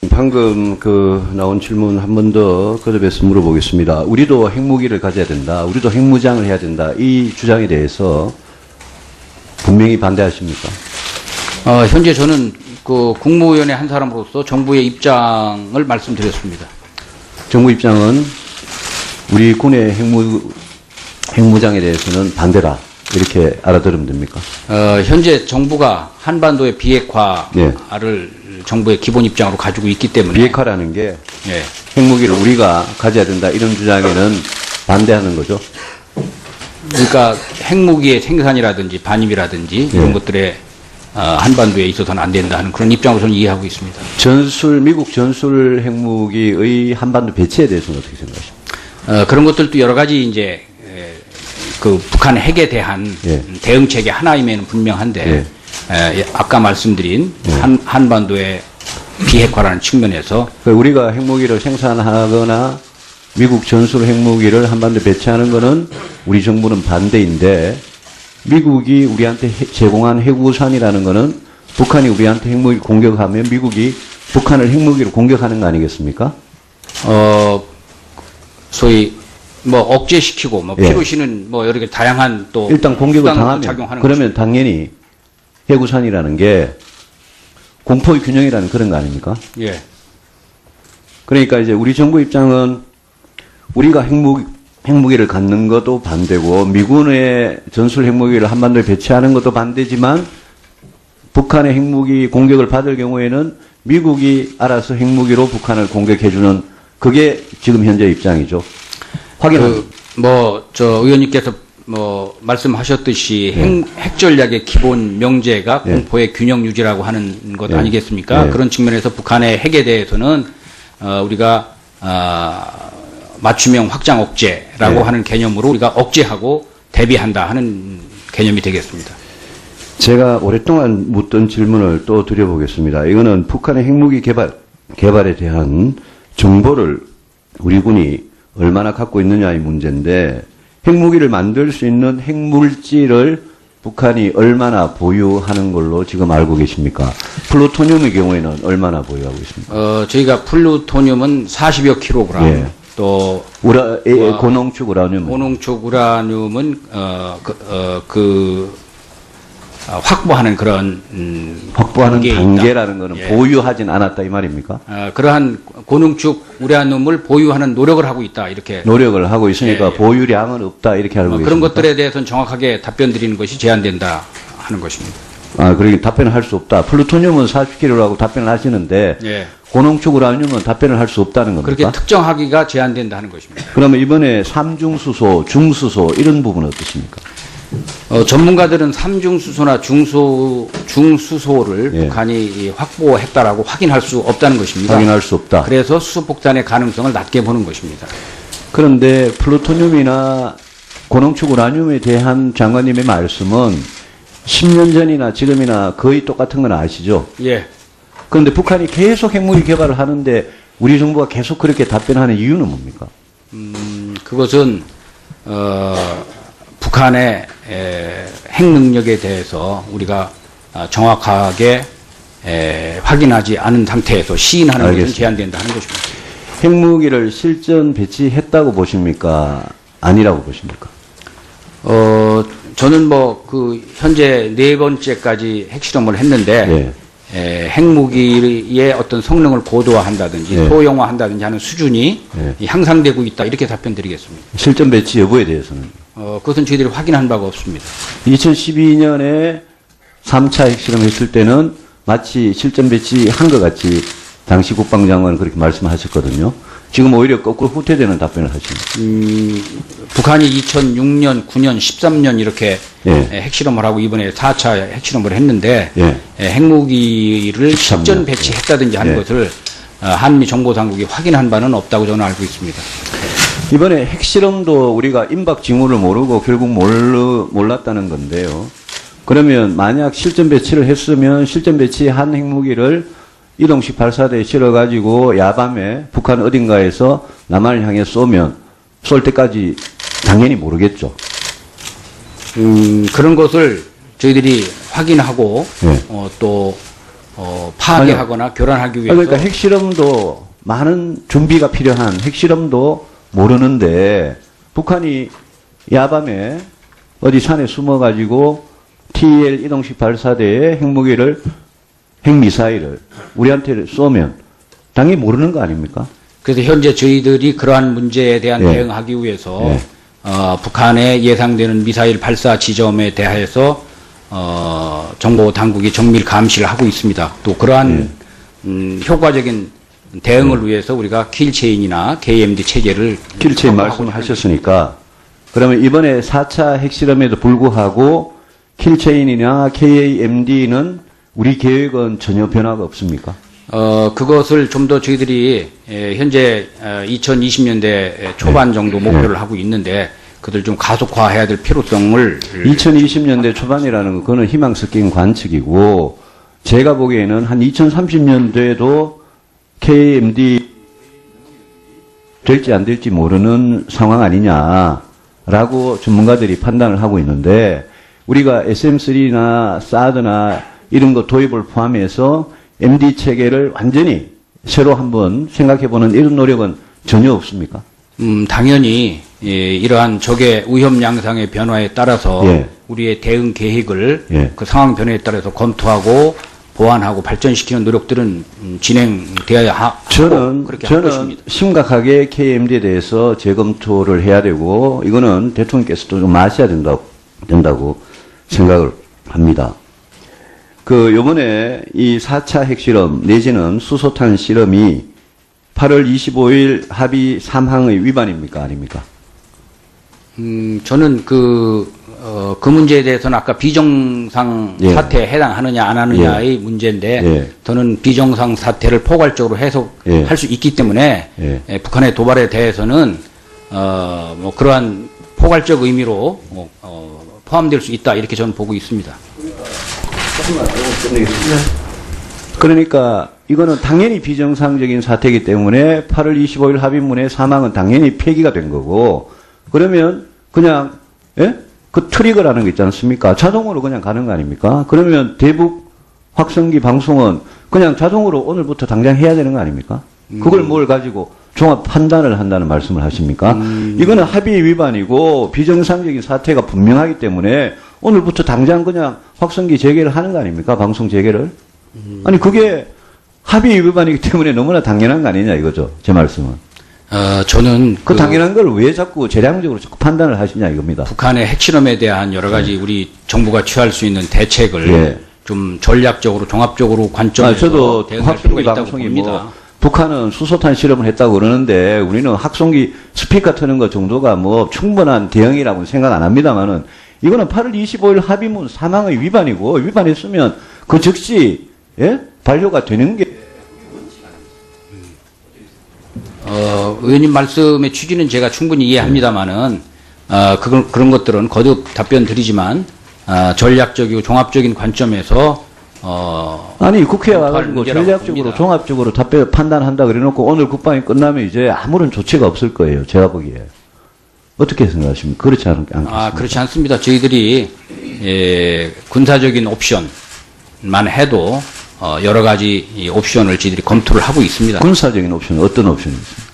방금 나온 질문 한 번 더 거듭해서 물어보겠습니다. 우리도 핵무기를 가져야 된다. 우리도 핵무장을 해야 된다. 이 주장에 대해서 분명히 반대하십니까? 현재 저는 그 국무위원회 한 사람으로서 정부의 입장을 말씀드렸습니다. 정부 입장은 우리 군의 핵무장에 대해서는 반대다. 이렇게 알아들으면 됩니까? 현재 정부가 한반도의 비핵화를 정부의 기본 입장으로 가지고 있기 때문에 비핵화라는 게 예. 핵무기를 우리가 가져야 된다. 이런 주장에는 반대하는 거죠. 그러니까 핵무기의 생산이라든지 반입이라든지 이런 것들에 한반도에 있어서는 안 된다 하는 그런 입장으로 저는 이해하고 있습니다. 미국 전술 핵무기의 한반도 배치에 대해서는 어떻게 생각하십니까? 그런 것들도 여러 가지 이제 그 북한 핵에 대한 대응 체계 하나임에는 분명한데 아까 말씀드린 한반도의 비핵화라는 측면에서 우리가 핵무기를 생산하거나 미국 전술 핵무기를 한반도에 배치하는 것은 우리 정부는 반대인데 미국이 우리한테 제공한 핵우산이라는 것은 북한이 우리한테 핵무기 공격하면 미국이 북한을 핵무기로 공격하는 거 아니겠습니까? 소위 뭐 억제시키고 필요시는 여러 개 다양한 또 일단 공격을 당하면 작용하는 그러면 것입니다. 당연히 핵우산이라는 게 공포의 균형이라는 그런 거 아닙니까? 예. 그러니까 이제 우리 정부 입장은 우리가 핵무기를 갖는 것도 반대고 미군의 전술 핵무기를 한반도에 배치하는 것도 반대지만 북한의 핵무기 공격을 받을 경우에는 미국이 알아서 핵무기로 북한을 공격해주는 그게 지금 현재 입장이죠. 확인합니다. 의원님께서 말씀하셨듯이 핵 전략의 기본 명제가 공포의 균형 유지라고 하는 것 아니겠습니까? 그런 측면에서 북한의 핵에 대해서는 우리가 맞춤형 확장 억제라고 하는 개념으로 우리가 억제하고 대비한다 하는 개념이 되겠습니다. 제가 오랫동안 묻던 질문을 또 드려보겠습니다. 이거는 북한의 핵무기 개발에 대한 정보를 우리 군이 얼마나 갖고 있느냐의 문제인데 핵무기를 만들 수 있는 핵물질을 북한이 얼마나 보유하는 걸로 지금 알고 계십니까? 플루토늄의 경우에는 얼마나 보유하고 있습니까? 저희가 플루토늄은 40여 킬로그램, 또 고농축 우라늄은 고농축 우라늄은 확보하는 그런 확보하는 단계라는 것은 보유하진 않았다 이 말입니까? 그러한 고농축 우라늄을 보유하는 노력을 하고 있다 이렇게 노력을 하고 있으니까 보유량은 없다 이렇게 알고 계십니까? 그런 것들에 대해서는 정확하게 답변 드리는 것이 제한된다 하는 것입니다. 그러니까 답변을 할 수 없다. 플루토늄은 40kg라고 답변을 하시는데 고농축 우라늄은 답변을 할 수 없다는 겁니까? 그렇게 특정하기가 제한된다 하는 것입니다. 그러면 이번에 삼중수소, 중수소 이런 부분은 어떻습니까? 전문가들은 삼중수소나 중수소를 북한이 확보했다라고 확인할 수 없다는 것입니다. 확인할 수 없다. 그래서 수소폭탄의 가능성을 낮게 보는 것입니다. 그런데 플루토늄이나 고농축 우라늄에 대한 장관님의 말씀은 10년 전이나 지금이나 거의 똑같은 건 아시죠? 예. 그런데 북한이 계속 핵무기 개발을 하는데 우리 정부가 계속 그렇게 답변하는 이유는 뭡니까? 그것은 북한의 핵 능력에 대해서 우리가 정확하게 확인하지 않은 상태에서 시인하는 것은 제한된다 하는 것입니다. 핵무기를 실전 배치했다고 보십니까? 아니라고 보십니까? 저는 현재 4번째까지 핵실험을 했는데 핵무기의 어떤 성능을 고도화한다든지 소형화한다든지 하는 수준이 향상되고 있다 이렇게 답변드리겠습니다. 실전 배치 여부에 대해서는? 그것은 저희들이 확인한 바가 없습니다. 2012년에 3차 핵실험 했을 때는 마치 실전 배치한 것 같이 당시 국방장관은 그렇게 말씀하셨거든요. 지금 오히려 거꾸로 후퇴되는 답변을 하십니다. 북한이 2006년, 9년, 13년 이렇게 핵실험을 하고 이번에 4차 핵실험을 했는데 핵무기를 실전 배치했다든지 하는 것을 한미 정보당국이 확인한 바는 없다고 저는 알고 있습니다. 이번에 핵실험도 우리가 임박 징후를 모르고 결국 몰랐다는 건데요. 그러면 만약 실전 배치를 했으면 실전 배치한 핵무기를 이동식 발사대에 실어가지고 야밤에 북한 어딘가에서 남한을 향해 쏘면 쏠 때까지 당연히 모르겠죠. 그런 것을 저희들이 확인하고 또 파괴하거나 교란하기 위해서. 그러니까 핵실험도 많은 준비가 필요한 핵실험도 모르는데 북한이 야밤에 어디 산에 숨어가지고 TL 이동식 발사대에 핵미사일을 우리한테 쏘면 당연히 모르는 거 아닙니까? 그래서 현재 저희들이 그러한 문제에 대한 예. 대응하기 위해서 예. 북한의 예상되는 미사일 발사 지점에 대하여서 정보 당국이 정밀 감시를 하고 있습니다. 또 그러한 효과적인 대응을 위해서 우리가 킬체인이나 KMD 체계를 킬체인 확보하고 말씀하셨으니까 그러면 이번에 4차 핵실험에도 불구하고 킬체인이나 KMD는 우리 계획은 전혀 변화가 없습니까? 그것을 좀 더 저희들이 현재 2020년대 초반 정도 목표를 하고 있는데 그들 좀 가속화해야 될 필요성을 2020년대 초반이라는 건 그거는 희망 섞인 관측이고 제가 보기에는 한 2030년대에도 KMD 될지 안 될지 모르는 상황 아니냐라고 전문가들이 판단을 하고 있는데 우리가 SM3나 사드나 이런 거 도입을 포함해서 MD 체계를 완전히 새로 한번 생각해보는 이런 노력은 전혀 없습니까? 당연히 이러한 적의 위험 양상의 변화에 따라서 예. 우리의 대응 계획을 예. 그 상황 변화에 따라서 검토하고 보완하고 발전시키는 노력들은 진행되어야 하고 그렇게 할 저는 것입니다. 심각하게 KMD에 대해서 재검토를 해야 되고 이거는 대통령께서도 좀 아셔야 된다고 생각을 합니다. 요번에 이 4차 핵실험 내지는 수소탄 실험이 8월 25일 합의 3항의 위반입니까? 아닙니까? 저는 그 문제에 대해서는 아까 비정상 예. 사태에 해당하느냐 안 하느냐의 문제인데 예. 저는 비정상 사태를 포괄적으로 해석할 예. 수 있기 때문에 예. 북한의 도발에 대해서는 뭐 그러한 포괄적 의미로 포함될 수 있다 이렇게 저는 보고 있습니다. 그러니까 이거는 당연히 비정상적인 사태이기 때문에 8월 25일 합의문의 사망은 당연히 폐기가 된 거고 그러면 그냥 그 트리거라는 게 있지 않습니까? 자동으로 그냥 가는 거 아닙니까? 그러면 대북 확성기 방송은 그냥 자동으로 오늘부터 당장 해야 되는 거 아닙니까? 그걸 뭘 가지고 종합 판단을 한다는 말씀을 하십니까? 이거는 합의 위반이고 비정상적인 사태가 분명하기 때문에 오늘부터 당장 그냥 확성기 재개를 하는 거 아닙니까? 방송 재개를? 아니 그게 합의 위반이기 때문에 너무나 당연한 거 아니냐 이거죠. 제 말씀은. 저는 그 당연한 걸 왜 자꾸 재량적으로 자꾸 판단을 하시냐 이겁니다. 북한의 핵실험에 대한 여러 가지 우리 정부가 취할 수 있는 대책을 예. 좀 전략적으로 종합적으로 관점에서 저도 대응할 필요가 확성기 있다고 방송이 봅니다. 북한은 수소탄 실험을 했다고 그러는데 우리는 확성기 스피커 트는 것 정도가 충분한 대응이라고 생각 안 합니다만은 이거는 8월 25일 합의문 사망의 위반이고 위반했으면 그 즉시 반려가 되는 게 의원님 말씀의 취지는 제가 충분히 이해합니다만은 그런 것들은 거듭 답변 드리지만 전략적이고 종합적인 관점에서 아니 국회에 검토할 와가지고 문제라고 전략적으로 봅니다. 종합적으로 판단한다 그래놓고 오늘 국방이 끝나면 이제 아무런 조치가 없을 거예요. 제가 보기에. 어떻게 생각하십니까? 그렇지 않겠습니까? 그렇지 않습니다. 저희들이 군사적인 옵션만 해도 여러 가지 이 옵션을 저희들이 검토를 하고 있습니다. 군사적인 옵션은 어떤 옵션이 있습니까?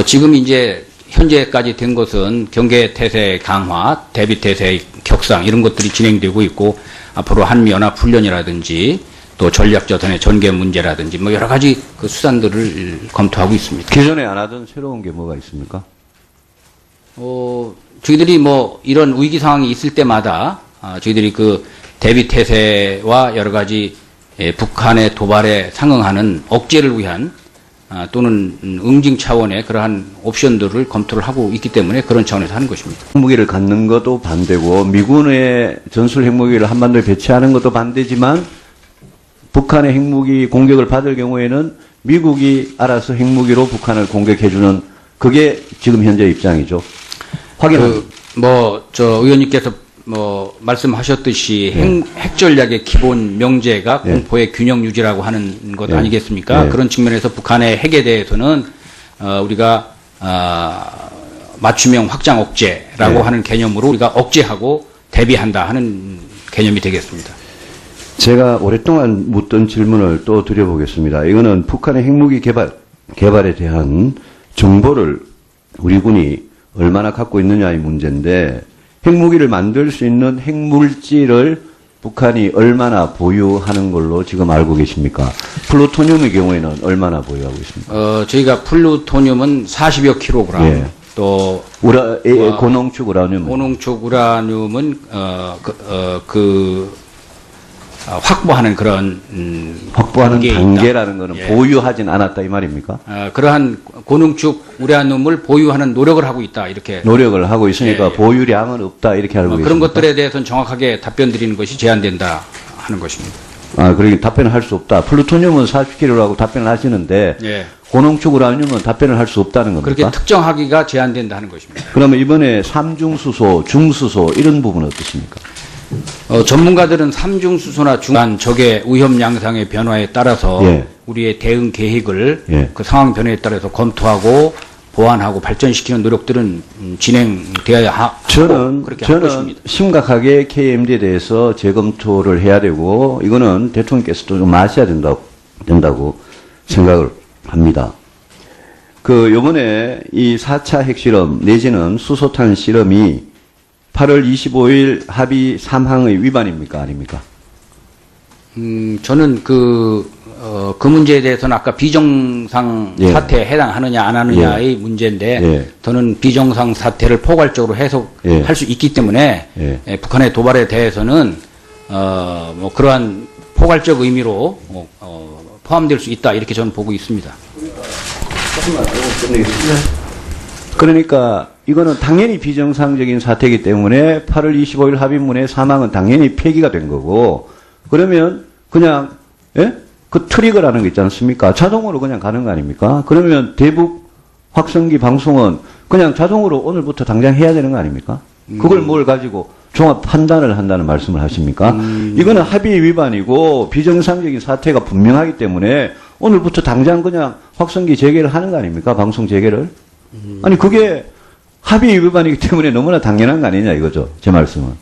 지금 이제 현재까지 된 것은 경계 태세 강화, 대비 태세 격상 이런 것들이 진행되고 있고 앞으로 한미 연합 훈련이라든지 또 전략 자산의 전개 문제라든지 뭐 여러 가지 그 수단들을 검토하고 있습니다. 기존에 안 하던 새로운 게 뭐가 있습니까? 저희들이 뭐 이런 위기 상황이 있을 때마다 저희들이 그 대비 태세와 여러 가지 북한의 도발에 상응하는 억제를 위한 또는 응징 차원의 그러한 옵션들을 검토를 하고 있기 때문에 그런 차원에서 하는 것입니다. 핵무기를 갖는 것도 반대고 미군의 전술 핵무기를 한반도에 배치하는 것도 반대지만 북한의 핵무기 공격을 받을 경우에는 미국이 알아서 핵무기로 북한을 공격해주는 그게 지금 현재 입장이죠. 확인합니다. 의원님께서 말씀하셨듯이 핵 전략의 기본 명제가 공포의 균형 유지라고 하는 것 아니겠습니까? 그런 측면에서 북한의 핵에 대해서는 우리가 맞춤형 확장 억제라고 하는 개념으로 우리가 억제하고 대비한다 하는 개념이 되겠습니다. 제가 오랫동안 묻던 질문을 또 드려보겠습니다. 이거는 북한의 핵무기 개발에 대한 정보를 우리 군이 얼마나 갖고 있느냐의 문제인데, 핵무기를 만들 수 있는 핵물질을 북한이 얼마나 보유하는 걸로 지금 알고 계십니까? 플루토늄의 경우에는 얼마나 보유하고 있습니까? 저희가 플루토늄은 40여 킬로그램. 예. 또 고농축 우라늄. 고농축 우라늄은 확보하는 그런 확보하는 단계에 단계라는 것은 예. 보유하진 않았다 이 말입니까? 그러한 고농축 우라늄을 보유하는 노력을 하고 있다 이렇게 노력을 하고 있으니까 예, 예. 보유량은 없다 이렇게 알고 계십니까? 그런 것들에 대해서는 정확하게 답변 드리는 것이 제한된다 하는 것입니다. 그러니 답변을 할 수 없다. 플루토늄은 40kg라고 답변을 하시는데 예. 고농축 우라늄은 답변을 할 수 없다는 겁니까? 그렇게 특정하기가 제한된다 하는 것입니다. 그러면 이번에 삼중수소, 중수소 이런 부분은 어떻습니까? 전문가들은 삼중수소나 중간 적의 위험 양상의 변화에 따라서 예. 우리의 대응 계획을 예. 그 상황 변화에 따라서 검토하고 보완하고 발전시키는 노력들은 진행되어야 하고 그렇게 할 저는 것입니다. 심각하게 KMD에 대해서 재검토를 해야 되고 이거는 대통령께서도 좀 아셔야 된다고 생각을 합니다. 요번에 이 4차 핵실험 내지는 수소탄 실험이 8월 25일 합의 3항의 위반입니까? 아닙니까? 저는 그 문제에 대해서는 아까 비정상 예. 사태에 해당하느냐 안 하느냐의 문제인데 예. 저는 비정상 사태를 포괄적으로 해석할 예. 수 있기 때문에 예. 북한의 도발에 대해서는 그러한 포괄적 의미로 포함될 수 있다 이렇게 저는 보고 있습니다. 그러니까 이거는 당연히 비정상적인 사태이기 때문에 8월 25일 합의문의 사망은 당연히 폐기가 된 거고, 그러면 그냥 그 트리거라는 게 있지 않습니까? 자동으로 그냥 가는 거 아닙니까? 그러면 대북 확성기 방송은 그냥 자동으로 오늘부터 당장 해야 되는 거 아닙니까? 그걸 뭘 가지고 종합 판단을 한다는 말씀을 하십니까? 이거는 합의 위반이고 비정상적인 사태가 분명하기 때문에 오늘부터 당장 그냥 확성기 재개를 하는 거 아닙니까? 방송 재개를? 아니 그게 합의 위반이기 때문에 너무나 당연한 거 아니냐 이거죠. 제 말씀은.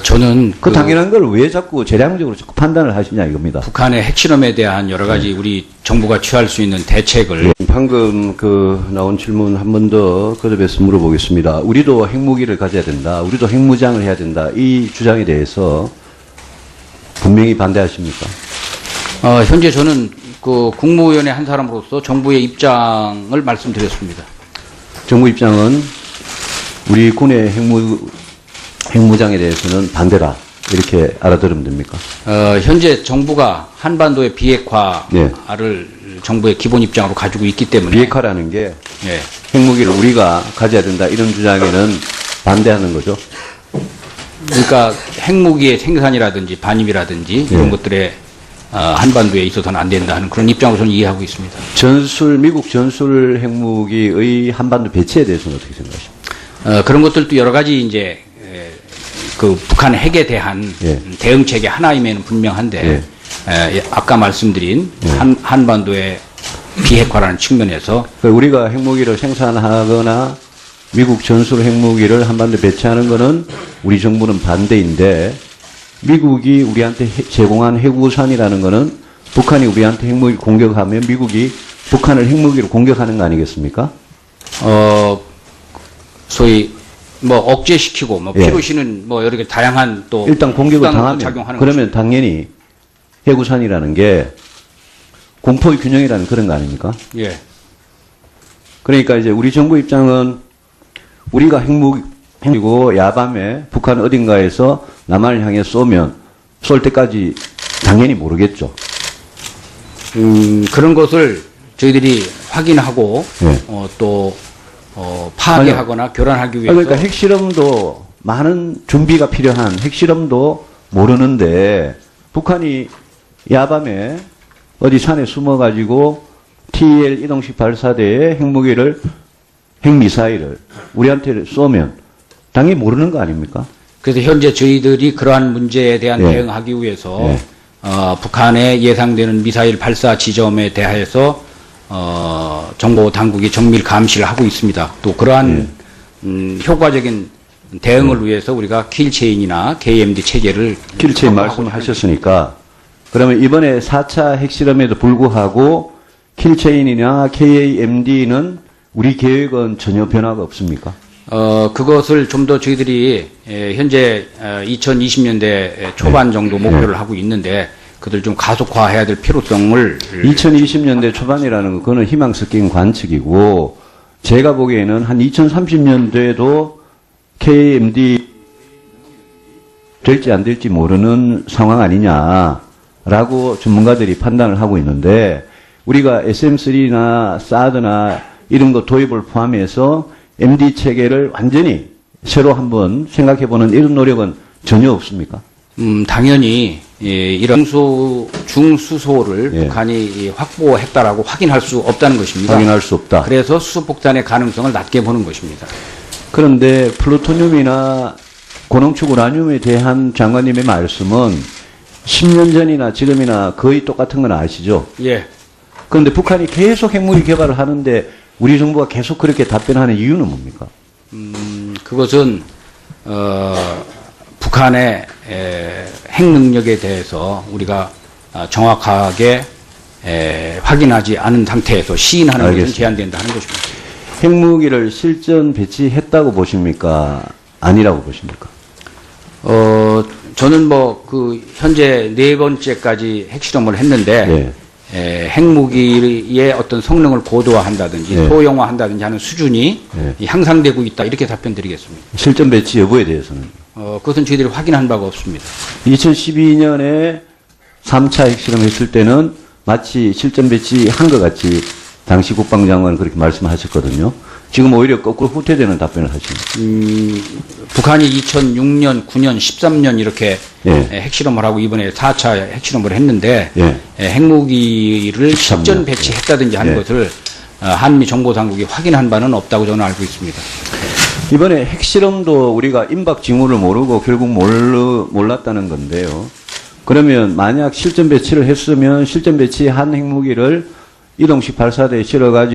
저는 그 당연한 걸 왜 자꾸 재량적으로 자꾸 판단을 하시냐 이겁니다. 북한의 핵실험에 대한 여러 가지 우리 정부가 취할 수 있는 대책을 방금 나온 질문 한 번 더 거듭해서 물어보겠습니다. 우리도 핵무기를 가져야 된다. 우리도 핵무장을 해야 된다. 이 주장에 대해서 분명히 반대하십니까? 현재 저는 그 국무위원회 한 사람으로서 정부의 입장을 말씀드렸습니다. 정부 입장은 우리 군의 핵무장에 대해서는 반대다. 이렇게 알아들으면 됩니까? 현재 정부가 한반도의 비핵화를 정부의 기본 입장으로 가지고 있기 때문에 비핵화라는 게 예. 핵무기를 우리가 가져야 된다. 이런 주장에는 반대하는 거죠. 그러니까 핵무기의 생산이라든지 반입이라든지 이런 것들에 한반도에 있어서는 안 된다 하는 그런 입장으로 저는 이해하고 있습니다. 미국 전술 핵무기의 한반도 배치에 대해서는 어떻게 생각하십니까? 그런 것들도 여러 가지 이제 그 북한 핵에 대한 대응 체계 하나임에는 분명한데 아까 말씀드린 한반도의 비핵화라는 측면에서 우리가 핵무기를 생산하거나 미국 전술 핵무기를 한반도에 배치하는 것은 우리 정부는 반대인데 미국이 우리한테 제공한 핵우산이라는 것은 북한이 우리한테 핵무기 공격하면 미국이 북한을 핵무기로 공격하는 거 아니겠습니까? 소위 억제시키고 필요시는 여러 개 다양한 또 일단 공격을 당하면 작용하는 그러면 것입니다. 당연히 핵우산이라는 게 공포의 균형이라는 그런 거 아닙니까? 예. 그러니까 이제 우리 정부 입장은 우리가 핵무기고 야밤에 북한 어딘가에서 남한을 향해 쏠 때까지 당연히 모르겠죠. 그런 것을 저희들이 확인하고 또 파괴하거나 교란하기 위해서 그러니까 핵실험도 많은 준비가 필요한 핵실험도 모르는데 북한이 야밤에 어디 산에 숨어가지고 TL 이동식 발사대의 핵미사일을 우리한테 쏘면 당연히 모르는 거 아닙니까? 그래서 현재 저희들이 그러한 문제에 대한 대응하기 위해서 북한의 예상되는 미사일 발사 지점에 대해서 정보 당국이 정밀 감시를 하고 있습니다. 또 그러한 효과적인 대응을 위해서 우리가 킬체인이나 KMD 체계를 킬체인 확보하고 말씀하셨으니까 그러면 이번에 4차 핵실험에도 불구하고 킬체인이나 KMD는 우리 계획은 전혀 변화가 없습니까? 그것을 좀 더 저희들이 현재 2020년대 초반 정도 목표를 하고 있는데 그들 좀 가속화해야 될 필요성을 2020년대 초반이라는 건 그거는 희망 섞인 관측이고 제가 보기에는 한 2030년대에도 KMD 될지 안 될지 모르는 상황 아니냐라고 전문가들이 판단을 하고 있는데 우리가 SM3나 사드나 이런 거 도입을 포함해서 MD 체계를 완전히 새로 한번 생각해보는 이런 노력은 전혀 없습니까? 당연히 이런 중수소를 예. 북한이 확보했다라고 확인할 수 없다는 것입니다. 확인할 수 없다. 그래서 수소폭탄의 가능성을 낮게 보는 것입니다. 그런데 플루토늄이나 고농축 우라늄에 대한 장관님의 말씀은 10년 전이나 지금이나 거의 똑같은 건 아시죠? 예. 그런데 북한이 계속 핵무기 개발을 하는데 우리 정부가 계속 그렇게 답변하는 이유는 뭡니까? 그것은 북한의 핵 능력에 대해서 우리가 정확하게 확인하지 않은 상태에서 시인하는 것은 알겠습니다. 제한된다는 것입니다. 핵무기를 실전 배치했다고 보십니까? 아니라고 보십니까? 저는 현재 4번째까지 핵실험을 했는데, 핵무기의 어떤 성능을 고도화한다든지, 소형화한다든지 하는 수준이 향상되고 있다. 이렇게 답변드리겠습니다. 실전 배치 여부에 대해서는? 그것은 저희들이 확인한 바가 없습니다. 2012년에 3차 핵실험 했을 때는 마치 실전 배치한 것 같이 당시 국방장관은 그렇게 말씀하셨거든요. 지금 오히려 거꾸로 후퇴되는 답변을 하십니다. 북한이 2006년, 9년, 13년 이렇게 핵실험을 하고 이번에 4차 핵실험을 했는데 핵무기를 실전 배치했다든지 하는 것을 한미 정보당국이 확인한 바는 없다고 저는 알고 있습니다. 이번에 핵실험도 우리가 임박 징후를 모르고 결국 몰랐다는 건데요. 그러면 만약 실전 배치를 했으면 실전 배치한 핵무기를 이동식 발사대에 실어가지고